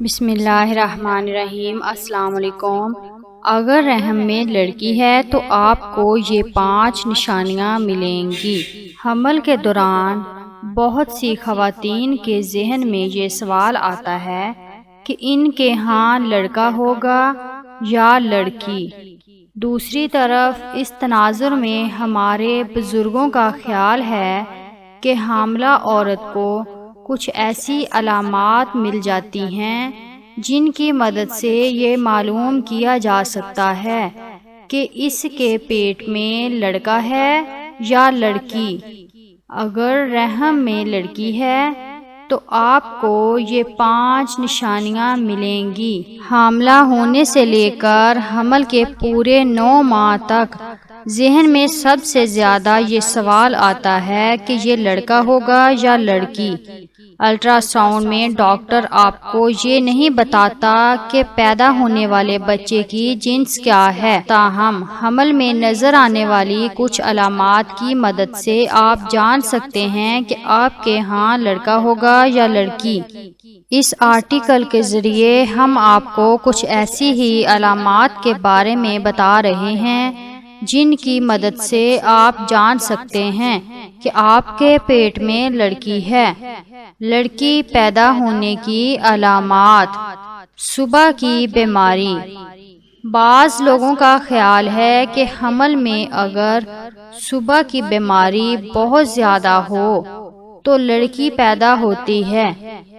بسم اللہ الرحمن الرحیم۔ السلام علیکم۔ اگر رحم میں لڑکی ہے تو آپ کو یہ 5 نشانیاں ملیں گی۔ حمل کے دوران بہت سی خواتین کے ذہن میں یہ سوال آتا ہے کہ ان کے ہاں لڑکا ہوگا یا لڑکی۔ دوسری طرف اس تناظر میں ہمارے بزرگوں کا خیال ہے کہ حاملہ عورت کو کچھ ایسی علامات مل جاتی ہیں جن کی مدد سے یہ معلوم کیا جا سکتا ہے کہ اس کے پیٹ میں لڑکا ہے یا لڑکی۔ اگر رحم میں لڑکی ہے تو آپ کو یہ 5 نشانیاں ملیں گی۔ حاملہ ہونے سے لے کر حمل کے پورے 9 ماہ تک ذہن میں سب سے زیادہ یہ سوال آتا ہے کہ یہ لڑکا ہوگا یا لڑکی۔ الٹرا ساؤنڈ میں ڈاکٹر آپ کو یہ نہیں بتاتا کہ پیدا ہونے والے بچے کی جنس کیا ہے، تاہم حمل میں نظر آنے والی کچھ علامات کی مدد سے آپ جان سکتے ہیں کہ آپ کے ہاں لڑکا ہوگا یا لڑکی۔ اس آرٹیکل کے ذریعے ہم آپ کو کچھ ایسی ہی علامات کے بارے میں بتا رہے ہیں جن کی مدد سے آپ جان سکتے ہیں کہ آپ کے پیٹ میں لڑکی ہے۔ لڑکی پیدا ہونے کی علامات۔ صبح کی بیماری۔ بعض لوگوں کا خیال ہے کہ حمل میں اگر صبح کی بیماری بہت زیادہ ہو تو لڑکی پیدا ہوتی ہے۔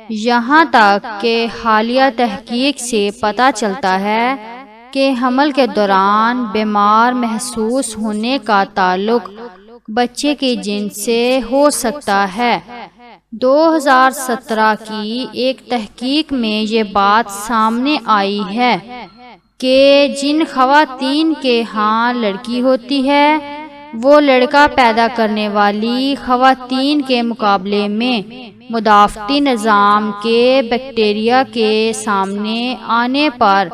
یہاں تک کہ حالیہ تحقیق سے پتہ چلتا ہے کہ حمل کے دوران بیمار محسوس ہونے کا تعلق بچے کی جنس سے ہو سکتا ہے۔ 2017 کی ایک تحقیق میں یہ بات سامنے آئی ہے کہ جن خواتین کے ہاں لڑکی ہوتی ہے وہ لڑکا پیدا کرنے والی خواتین کے مقابلے میں مدافعتی نظام کے بیکٹیریا کے سامنے آنے پر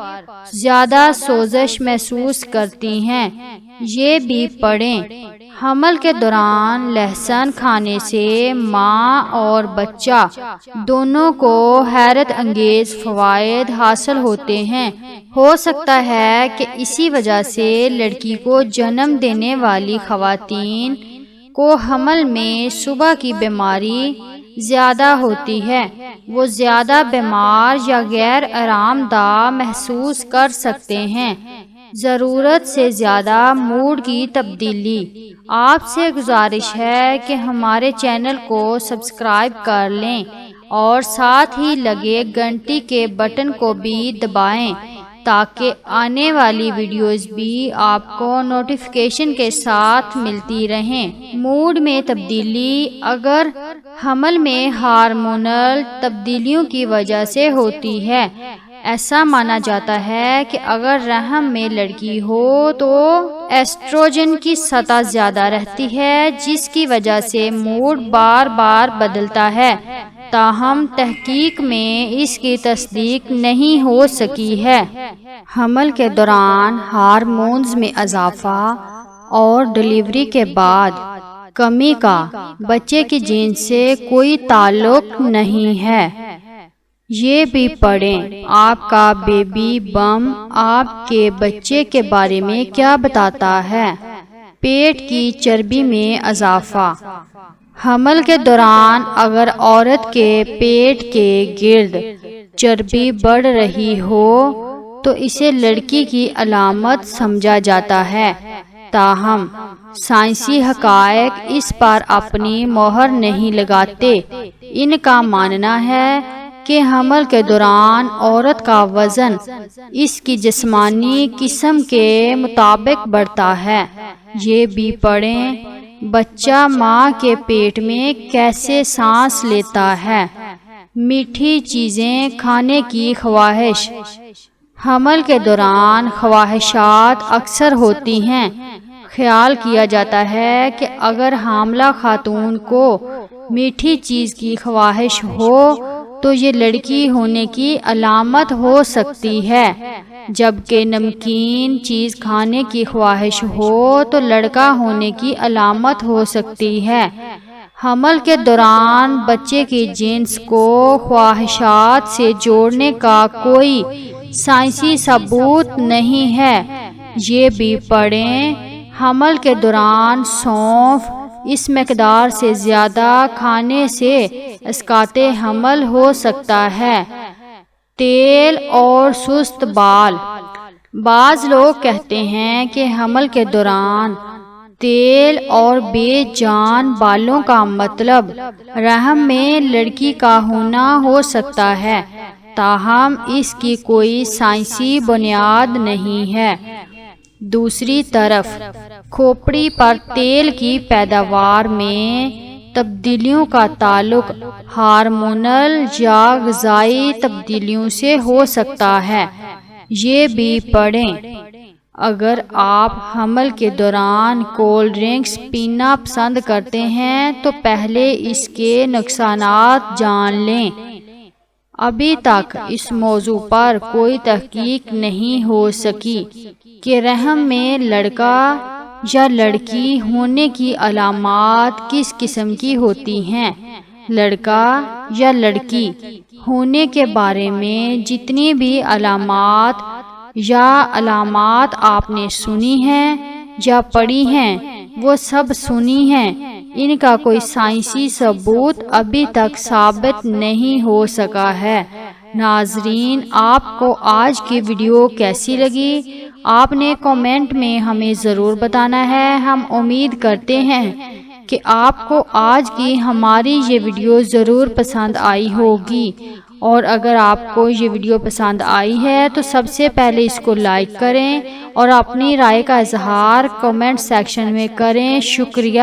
زیادہ سوزش محسوس کرتی ہیں۔ یہ بھی پڑھیں۔ حمل کے دوران لہسن کھانے سے ماں اور بچہ دونوں کو حیرت انگیز فوائد حاصل ہوتے ہیں۔ ہو سکتا ہے کہ اسی وجہ سے لڑکی کو جنم دینے والی خواتین کو حمل میں صبح کی بیماری زیادہ ہوتی ہے۔ وہ زیادہ بیمار یا غیر آرام دہ محسوس کر سکتے ہیں۔ ضرورت سے زیادہ موڈ کی تبدیلی۔ آپ سے گزارش ہے کہ ہمارے چینل کو سبسکرائب کر لیں اور ساتھ ہی لگے گھنٹی کے بٹن کو بھی دبائیں تاکہ آنے والی ویڈیوز بھی آپ کو نوٹیفیکیشن کے ساتھ ملتی رہیں۔ موڈ میں تبدیلی اگر حمل میں ہارمونل تبدیلیوں کی وجہ سے ہوتی ہے۔ ایسا مانا جاتا ہے کہ اگر رحم میں لڑکی ہو تو ایسٹروجن کی سطح زیادہ رہتی ہے جس کی وجہ سے موڈ بار بار بدلتا ہے، تاہم تحقیق میں اس کی تصدیق نہیں ہو سکی ہے۔ حمل کے دوران ہارمونز میں اضافہ اور ڈیلیوری کے بعد کمی کا بچے کی جنس سے کوئی تعلق نہیں ہے۔ یہ بھی پڑھیں۔ آپ کا بیبی بم آپ کے بچے کے بارے میں کیا بتاتا ہے؟ پیٹ کی چربی میں اضافہ۔ حمل کے دوران اگر عورت کے پیٹ کے گرد چربی بڑھ رہی ہو تو اسے لڑکی کی علامت سمجھا جاتا ہے، تاہم سائنسی حقائق اس پر اپنی مہر نہیں لگاتے۔ ان کا ماننا ہے کہ حمل کے دوران عورت کا وزن اس کی جسمانی قسم کے مطابق بڑھتا ہے۔ یہ بھی پڑھیں۔ بچہ ماں کے پیٹ میں کیسے سانس لیتا ہے؟ میٹھی چیزیں کھانے کی خواہش۔ حمل کے دوران خواہشات اکثر ہوتی ہیں۔ خیال کیا جاتا ہے کہ اگر حاملہ خاتون کو میٹھی چیز کی خواہش ہو تو یہ لڑکی ہونے کی علامت ہو سکتی ہے، جبکہ نمکین چیز کھانے کی خواہش ہو تو لڑکا ہونے کی علامت ہو سکتی ہے۔ حمل کے دوران بچے کی جنس کو خواہشات سے جوڑنے کا کوئی سائنسی ثبوت نہیں ہے۔ یہ بھی پڑھیں، حمل کے دوران سونف اس مقدار سے زیادہ کھانے سے اسقاط حمل ہو سکتا ہے۔ تیل اور سست بال۔ بعض لوگ کہتے ہیں کہ حمل کے دوران تیل اور بے جان بالوں کا مطلب رحم میں لڑکی کا ہونا ہو سکتا ہے، تاہم اس کی کوئی سائنسی بنیاد نہیں ہے۔ دوسری طرف کھوپڑی پر تیل کی پیداوار میں تبدیلیوں کا تعلق ہارمونل یا غذائی تبدیلیوں سے ہو سکتا ہے۔ یہ بھی پڑھیں، اگر آپ حمل کے دوران کولڈ ڈرنکس پینا پسند کرتے ہیں تو پہلے اس کے نقصانات جان لیں۔ ابھی تک اس موضوع پر کوئی تحقیق نہیں ہو سکی کہ رحم میں لڑکا یا لڑکی ہونے کی علامات کس قسم کی ہوتی ہیں۔ لڑکا یا لڑکی ہونے کے بارے میں جتنی بھی علامات آپ نے سنی ہیں یا پڑھی ہیں وہ سب سنی ہیں، ان کا کوئی سائنسی ثبوت ابھی تک ثابت نہیں ہو سکا ہے۔ ناظرین، آپ کو آج کی ویڈیو کیسی لگی؟ آپ نے کامنٹ میں ہمیں ضرور بتانا ہے۔ ہم امید کرتے ہیں کہ آپ کو آج کی ہماری یہ ویڈیو ضرور پسند آئی ہوگی، اور اگر آپ کو یہ ویڈیو پسند آئی ہے تو سب سے پہلے اس کو لائک کریں اور اپنی رائے کا اظہار کامنٹ سیکشن میں کریں۔ شکریہ۔